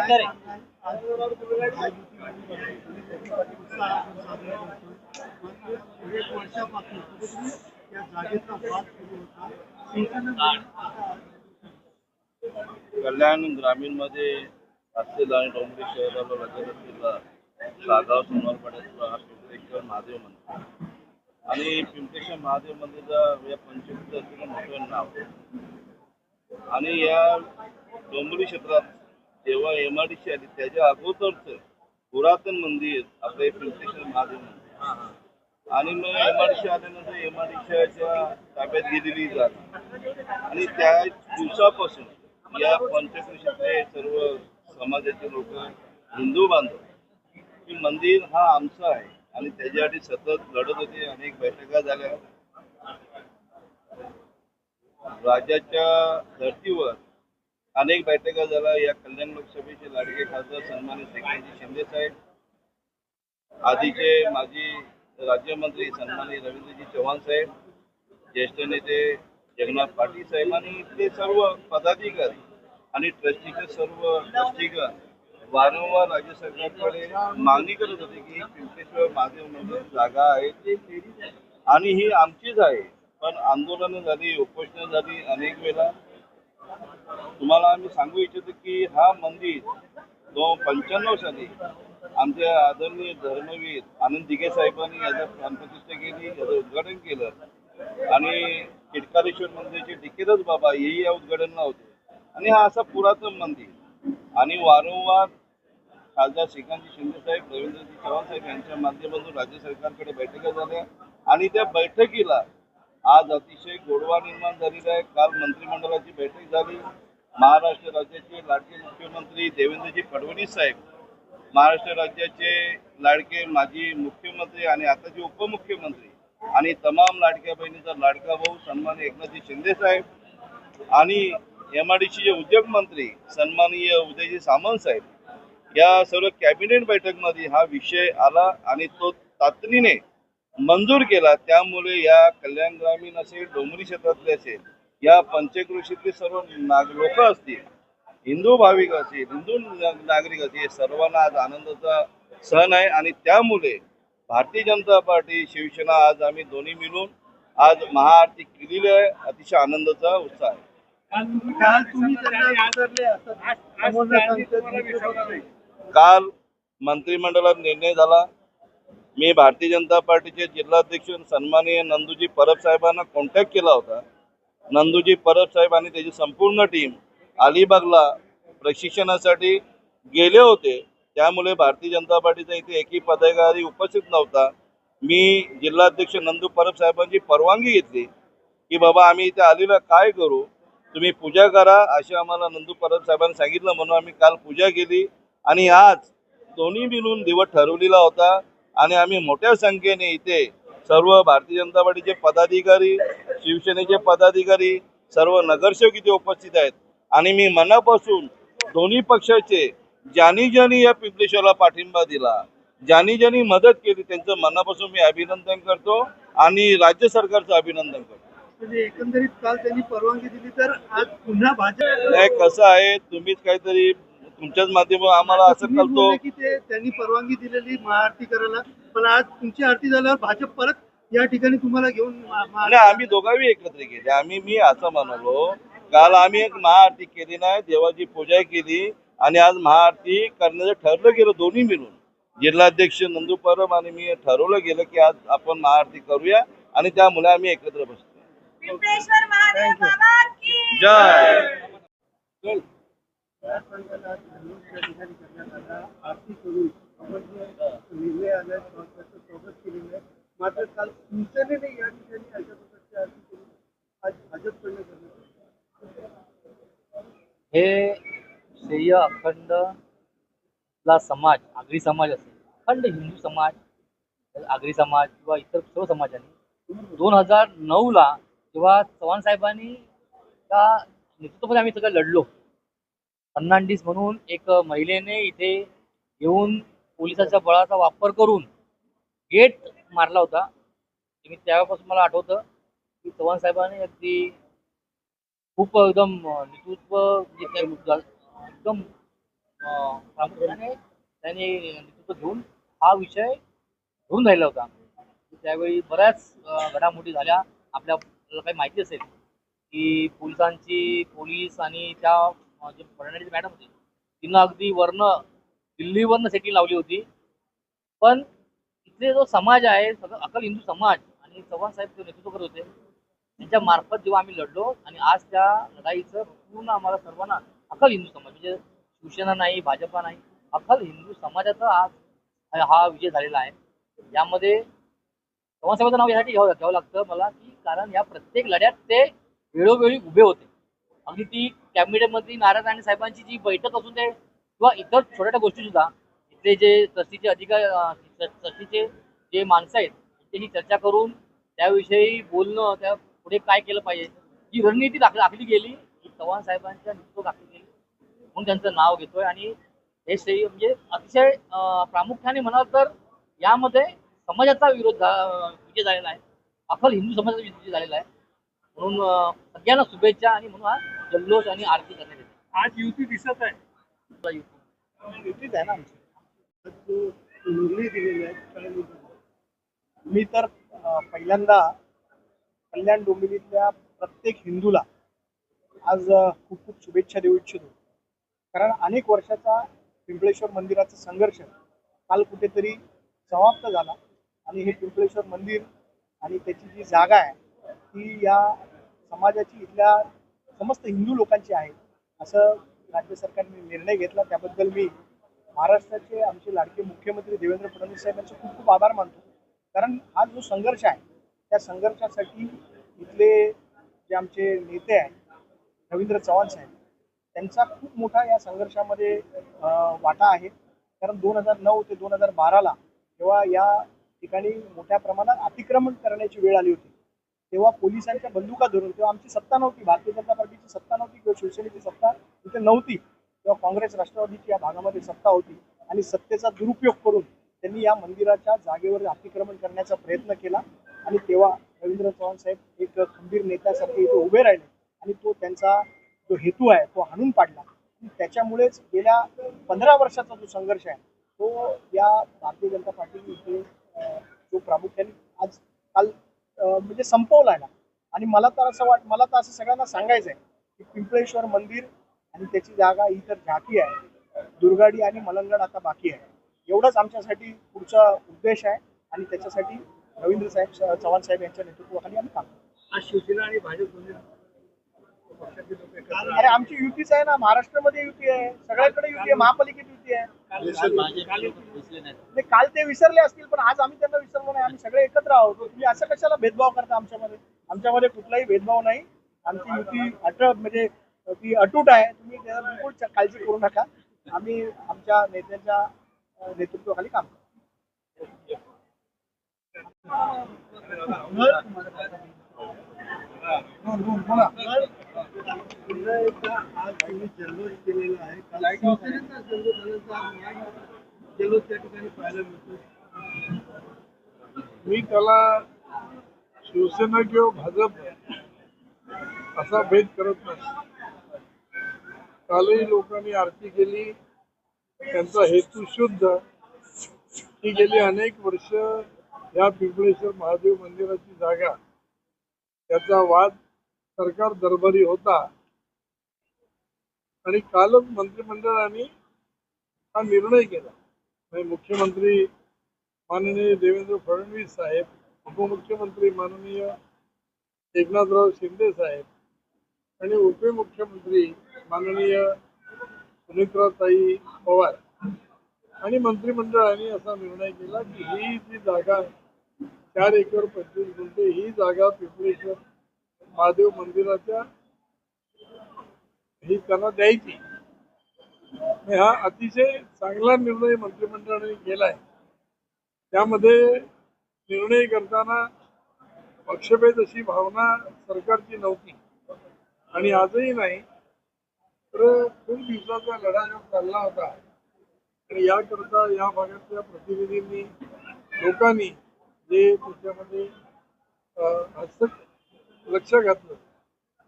उत्तर आहे. कल्याण ग्रामीण मध्ये असलेला आणि डोंबिवली शहराला लगत असलेला सागाव सोनवारपाड्याचा हा पिंपळेश्वर महादेव मंदिर आणि पिंपळेश्वर महादेव मंदिराचा या पंचकृत असलेलं मोठं नाव आणि या डोंबिवली क्षेत्रात जेव्हा MIDC आली त्याच्या अगोदरच पुरातन मंदिर आपले पिंपळेश्वर महादेव मंदिर आणि मग MIDC आल्यानंतर MIDCच्या ताब्यात गेलेली जागा आणि त्या दिवसापासून या पंचकृषीतले सर्व समाजाचे लोक हिंदू बांधव की मंदिर हा आमचा आहे आणि त्याच्यासाठी सतत लढत होते. अनेक बैठका झाल्या. राज्याच्या धर्तीवर अनेक बैठका झाल्या. या कल्याण लोकसभेचे लाडके खासदार सन्मानित एकनाथजी शिंदे साहेब, आधीचे माजी राज्यमंत्री सन्मानित रवींद्रजी चव्हाण साहेब, ज्येष्ठ नेते जगन्नाथ पाटील साहेब आणि इथले सर्व पदाधिकारी आणि ट्रस्टीचे सर्व ट्रस्टीगण वारंवार राज्य सरकारकडे मागणी करत होते की पिंपळेश्वर महादेव मंदिर जागा आहे आणि ही आमचीच आहे. पण आंदोलनं झाली, उपोषणं झाली अनेक वेळा. तुम्हाला आम्ही सांगू इच्छितो की हा मंदिर 1995 साली आमचे आदरणीय धर्मवीर आनंद दिघे साहेबांनी याचा प्राणप्रतिष्ठा केली, याचं उद्घाटन केलं आणि चिटकारेश्वर मंदिराचे डिकेदास बाबा हेही या उद्घाटनाला होते. आणि हा असा पुरातन मंदिर आणि वारंवार खासदार श्रीकांतजी शिंदे साहेब, रवींद्रजी चव्हाण साहेब यांच्या माध्यमातून राज्य सरकारकडे बैठका झाल्या आणि त्या बैठकीला आज अतिशय गोडवा निर्माण झालेला आहे. काल मंत्रिमंडळाची बैठक झाली. महाराष्ट्र राज्याचे लाडके मुख्यमंत्री देवेंद्रजी फडणवीस साहेब, महाराष्ट्र राज्याचे लाडके माजी मुख्यमंत्री आणि आताचे उपमुख्यमंत्री आणि तमाम लाडक्या बहिणीचा लाडका भाऊ सन्माननीय एकनाथजी शिंदे साहेब आणि MIDCचे उद्योग मंत्री सन्माननीय उदयजी सामंत साहेब या सर्व कॅबिनेट बैठकमध्ये हा विषय आला आणि तो तातडीने मंजूर केला. त्यामुळे या कल्याण ग्रामीण असेल, डोंबिवली क्षेत्रातले असेल, या पंचक्रोशीतले सर्व लोक असतील, हिंदू भाविक असतील, हिंदू नागरिक असतील, सर्वांना आज आनंदाचा सण आहे आणि त्यामुळे भारतीय जनता पार्टी शिवसेना आज आम्ही दोन्ही मिळून आज महाआरती केलेली आहे. अतिशय आनंदाचा उत्साह आहे. काल मंत्रिमंडळात निर्णय झाला. मी भारतीय जनता पार्टीचे जिल्हाध्यक्ष सन्माननीय नंदूजी परब साहेबांना कॉन्टॅक्ट केला होता. नंदूजी परब साहेब आणि त्याची संपूर्ण टीम अलिबागला प्रशिक्षणासाठी गेले होते. त्यामुळे भारतीय जनता पार्टीचा इथे एकही पदाधिकारी उपस्थित नव्हता. मी जिल्हाध्यक्ष नंदू परब साहेबांची परवानगी घेतली की बाबा आम्ही इथे आलेला काय करू, तुम्ही पूजा करा असे आम्हाला नंदू परब साहेबांनी सांगितलं. म्हणून आम्ही काल पूजा केली आणि आज दोन्ही मिळून दिवस ठरवलेला होता आणि आम्ही मोठ्या संख्येने इथे सर्व भारतीय जनता पार्टीचे पदाधिकारी, शिवसेनेचे पदाधिकारी, सर्व नगरसेवक इथे उपस्थित आहेत आणि मी मनापासून दोन्ही पक्षाचे ज्यांनी ज्यांनी या पिंपळेश्वरला पाठिंबा दिला, ज्यांनी ज्यांनी मदत केली त्यांचं मनापासून मी अभिनंदन करतो आणि राज्य सरकारचं अभिनंदन करतो. म्हणजे एकंदरीत काल त्यांनी परवानगी दिली तर आज पुन्हा भाजप नाही, कसं आहे तुम्हीच काहीतरी तुमच्याच माध्यमातून आम्हाला असं कळतो की ते त्यांनी परवानगी दिलेली महाआरती करायला, पण आज तुमची आरती झाल्यावर भाजप परत या ठिकाणी तुम्हाला घेऊन नाही, आम्ही दोघांनी एकत्र केले. मी असं म्हणालो काल आम्ही एक महाआरती केली नाही, देवाची पूजा केली आणि आज महाआरती करण्याचं ठरलं गेलं. दोन्ही मिळून जिल्हाध्यक्ष नंदू परब आणि मी ठरवलं गेलं की आज आपण महाआरती करूया आणि त्यामुळे आम्ही एकत्र बसतो. जय. मात्र काल शिवसेनेने या ठिकाणी अशा प्रकारची आरती केली. आज भाजपकडनं हे श्रेय अखंडला समाज, आगरी समाज असेल, अखंड हिंदू समाज, आगरी समाज किंवा इतर सर्व समाजांनी 2009ला जेव्हा चव्हाण साहेबांनी त्या नेतृत्वामध्ये आम्ही सगळं लढलो, फर्नांडिस म्हणून एक महिलेने इथे येऊन पोलिसाच्या बळाचा वापर करून गेट मारला होता. मी त्यावेळेपासून मला आठवतं की चव्हाण साहेबांनी अगदी खूप एकदम नेतृत्व एकदम प्रामुख्याने त्यांनी नेतृत्व घेऊन हा विषय घेऊन राहिला होता. त्यावेळी बऱ्याच घडामोडी झाल्या. आपल्याला काही माहिती असेल की पोलीस आणि त्या जे फडणवीस मॅडम होती तिनं अगदी दिल्लीवरनं सेटिंग लावली होती. पण इथले जो समाज आहे सगळं अकल हिंदू समाज आणि चव्हाण साहेब ते नेतृत्व करत होते त्यांच्या मार्फत जेव्हा आम्ही लढलो आणि आज त्या लढाईचं पूर्ण आम्हाला सर्वांना अकल हिंदू समाज म्हणजे शिवसेना नाही भाजपा नाही अकल हिंदू समाजाचा आज हा विजय झालेला आहे. यामध्ये चव्हाण साहेबांचं नाव यासाठी घ्यावं लागतं मला की कारण या प्रत्येक लढ्यात ते वेळोवेळी उभे होते. अगदी ती कॅबिनेटमधली नारायण साहेबांची जी बैठक असून दे किंवा इतर छोट्या छोट्या गोष्टी सुद्धा इथले जे ट्रस्टीचे ट्रस्टीचे जे माणसं आहेत त्यांची चर्चा करून त्याविषयी बोलणं त्या पुढे काय केलं पाहिजे ही रणनीती आखली गेली ही चव्हाण साहेबांच्या नेतृत्वात आखली गेली म्हणून त्यांचं नाव घेतोय. आणि हे श्रेय म्हणजे अतिशय प्रामुख्याने म्हणाल तर यामध्ये समाजाचा विजय झालेला आहे. अकल हिंदू समाजाचा विजय झालेला आहे. म्हणून सगळ्यांना शुभेच्छा आणि म्हणून हा जल्लोष आणि आरती करण्यात येते. आज युती दिसत आहे. युतीच आहे ना आमची. जो निर्णय दिलेला आहे काय निर्णय? मी तर पहिल्यांदा कल्याण डोंबिवलीतल्या प्रत्येक हिंदूला आज खूप खूप शुभेच्छा देऊ इच्छितो. कारण अनेक वर्षाचा पिंपळेश्वर मंदिराचा संघर्ष काल कुठेतरी समाप्त झाला आणि हे पिंपळेश्वर मंदिर आणि त्याची जी जागा आहे ती या समाजाची इथल्या समस्त हिंदू लोकांची आहे असं राज्य सरकारने निर्णय घेतला. त्याबद्दल मी महाराष्ट्राचे आमचे लाडके मुख्यमंत्री देवेंद्र फडणवीस साहेब यांचे खूप खूप आभार मानतो. कारण हा जो संघर्ष आहे त्या संघर्षासाठी इथले जे आमचे नेते आहेत रवींद्र चव्हाण साहेब त्यांचा खूप मोठा या संघर्षामध्ये वाटा आहे. कारण 2009 ते 2012ला जेव्हा या ठिकाणी मोठ्या प्रमाणात अतिक्रमण करण्याची वेळ आली होती तेव्हा पोलिसांच्या बंदुका धरून तेव्हा आमची सत्ता नव्हती भारतीय जनता पार्टीची सत्ता नव्हती किंवा शिवसेनेची सत्ता इथे नव्हती तेव्हा काँग्रेस राष्ट्रवादीची या भागामध्ये सत्ता होती आणि सत्तेचा दुरुपयोग करून त्यांनी या मंदिराच्या जागेवर अतिक्रमण करण्याचा प्रयत्न केला आणि तेव्हा रवींद्र चव्हाण साहेब एक खंबीर नेत्यासारखे इथे उभे राहिले आणि तो त्यांचा जो हेतू आहे तो हाणून पाडला. त्याच्यामुळेच गेल्या 15 वर्षाचा जो संघर्ष आहे तो या भारतीय जनता पार्टीने इथे जो प्रामुख्याने आज काल म्हणजे संपवला आहे. आणि मला तर असं सगळ्यांना सांगायचं आहे की पिंपळेश्वर मंदिर आणि त्याची जागा ही तर झाकी आहे. दुर्गाडी आणि मलंगड आता बाकी आहे. एवढंच आमच्यासाठी पुढचा उद्देश आहे आणि त्याच्यासाठी रवींद्र चव्हाण साहेब यांच्या नेतृत्वाखाली आम्ही काम करतो. आज शिवसेना आणि भाजप दोन्ही पक्षाचे लोक एकत्र अरे आमची युतीच आहे ना. महाराष्ट्रामध्ये युती आहे सगळ्याकडे युती आहे महापालिकेत युती आहे. काल ते विसरले असतील पण आज आम्ही त्यांना विसरलो नाही. आम्ही सगळे एकत्र आहोत. तुम्ही असं कशाला भेदभाव करता आमच्यामध्ये कुठलाही भेदभाव नाही. आमची युती म्हणजे ती अटूट आहे. तुम्ही त्याला बिलकुल काळजी करू नका. आम्ही आमच्या नेत्यांच्या नेतृत्वाखाली काम करतो. पुन्हा एकदा आज तुम्ही जल्लोष केलेला आहे. शिवसेनेचा जल्लोष त्या ठिकाणी पाहायला मिळतो. मी त्याला शिवसेना किंवा भाजप असा भेद करत नाही. कालही लोकांनी आरती केली. त्यांचा हेतू शुद्ध की गेली अनेक वर्ष या पिंपळेश्वर महादेव मंदिराची जागा त्याचा वाद सरकार दरबारी होता आणि कालच मंत्रिमंडळाने हा निर्णय केला. मुख्यमंत्री माननीय देवेंद्र फडणवीस साहेब, उपमुख्यमंत्री माननीय एकनाथराव शिंदे साहेब आणि उपमुख्यमंत्री माननीय सुनेत्राताई पवार आणि मंत्रिमंडळाने असा निर्णय केला की ही जी जागा 4 एकर 25 गुंठे ही जागा पिंपळेश्वर महादेव मंदिराच्या ही त्यांना द्यायची. हा अतिशय चांगला निर्णय मंत्रिमंडळाने केलाय. त्यामध्ये निर्णय करताना पक्षभेद अशी भावना सरकारची नव्हती आणि आजही नाही. तर खूप दिवसाचा लढा जो चालला होता आणि याकरता या भागातल्या प्रतिनिधींनी लोकांनी जे त्याच्यामध्ये लक्ष घातलं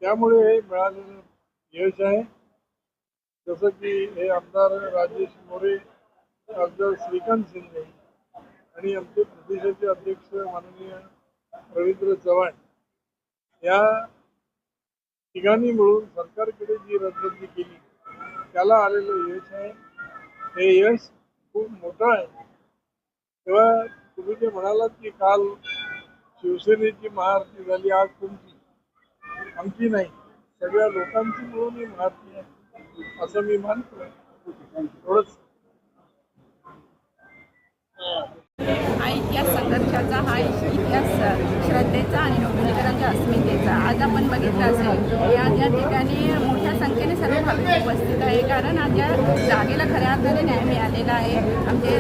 त्यामुळे हे मिळालेलं यश आहे. जसं की हे आमदार राजेश मोरे, खासदार श्रीकांत शिंदे आणि आमचे प्रदेशाचे अध्यक्ष माननीय रवींद्र चव्हाण या तिघांनी मिळून सरकारकडे जी रद्दबातली केली त्याला आलेलं यश आहे. हे यश खूप मोठं आहे. तेव्हा तुम्ही जे म्हणालात की काल शिवसेनेची महाआरती झाली, आज तुमची, आमची नाही, सगळ्या लोकांची मिळून ही महाआरती आहे असं मी मानतो. एवढंच. हा इतिहास संघर्षाचा, हा इतिहास श्रद्धेचा आणि डोंबिवलीकरांच्या अस्मितेचा. आज आपण बघितलं असेल या ज्या ठिकाणी मोठ्या संख्येने सर्व भाविक उपस्थित आहे, कारण आज या जागेला खऱ्या अर्थाने न्याय मिळालेला आहे. आमचे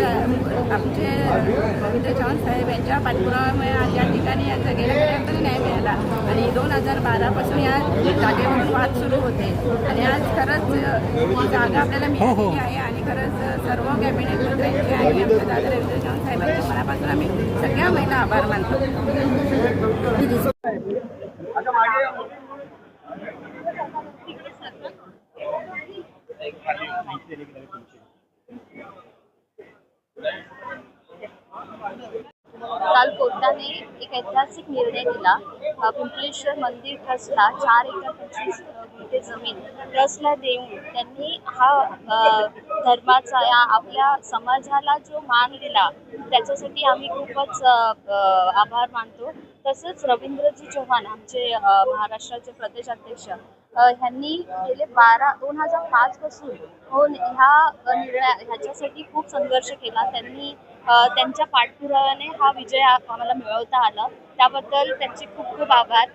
रवींद्र चव्हाण साहेब यांच्या पाठपुराव्यामुळे आज या ठिकाणी या जागेला खऱ्या अर्थाने न्याय मिळाला आणि 2012 पासून या जागेवरून वाद सुरू होते आणि आज खरंच ही जागा आपल्याला मिळालेली आहे आणि खरंच सर्व कॅबिनेट मंत्र्यांचे आणि आमच्या दादा रवींद्र चव्हाण साहेबांच्या मनापासून आम्ही सगळ्या महिला आभार मानतो. काल कोर्टाने एक ऐतिहासिक निर्णय दिला. पिंपलेश्वर मंदिर ट्रस्टला 4 एकर 25 गुंठे जमीन ट्रस्टला देऊन त्यांनी हा धर्माचा या आपल्या समाजाला जो मान दिला त्याच्यासाठी आम्ही खूपच आभार मानतो. तसंच रवींद्रजी चव्हाण आमचे महाराष्ट्राचे प्रदेशाध्यक्ष ह्यांनी गेले 2005 पासून ह्याच्यासाठी खूप संघर्ष केला. त्यांनी त्यांच्या पाठपुराव्याने हा विजय आम्हाला मिळवता आला, त्याबद्दल त्यांचे खूप खूप आभार.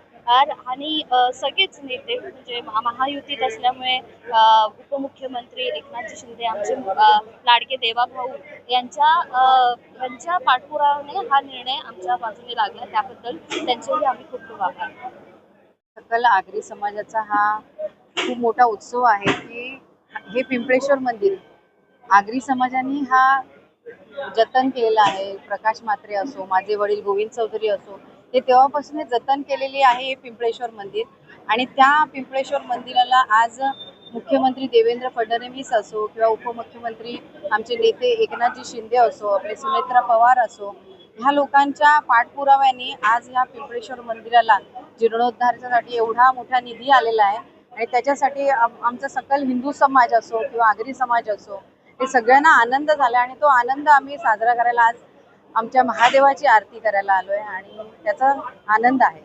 आणि सगळेच नेते म्हणजे महायुतीत असल्यामुळे उपमुख्यमंत्री एकनाथजी शिंदे, आमचे लाडके देवाभाऊ यांच्या पाठपुराव्याने हा निर्णय आमच्या बाजूने लागला, त्याबद्दल त्यांचेही आम्ही खूप खूप आभार. सकल आगरी समाजाचा हा खूप मोठा उत्सव आहे की हे पिंपळेश्वर मंदिर आगरी समाजाने हा जतन केलेला आहे. प्रकाश म्हात्रे असो, माझे वडील गोविंद चौधरी असो, हे तेव्हापासून जतन केलेली आहे हे पिंपळेश्वर मंदिर. आणि त्या पिंपळेश्वर मंदिराला आज मुख्यमंत्री देवेंद्र फडणवीस असो किंवा उपमुख्यमंत्री आमचे नेते एकनाथजी शिंदे असो, आपले सुनेत्रा पवार असो, ह्या लोकांच्या पाठपुराव्याने आज ह्या पिंपळेश्वर मंदिराला जीर्णोद्धारासाठी एवढा मोठा निधी आलेला आहे. आणि त्याच्यासाठी आमचा सकल हिंदू समाज असो किंवा आगरी समाज असो, हे सगळ्यांना आनंद झाला आणि तो आनंद आम्ही साजरा करायला आज आमच्या महादेवाची आरती करायला आलोय आणि त्याचा आनंद आहे.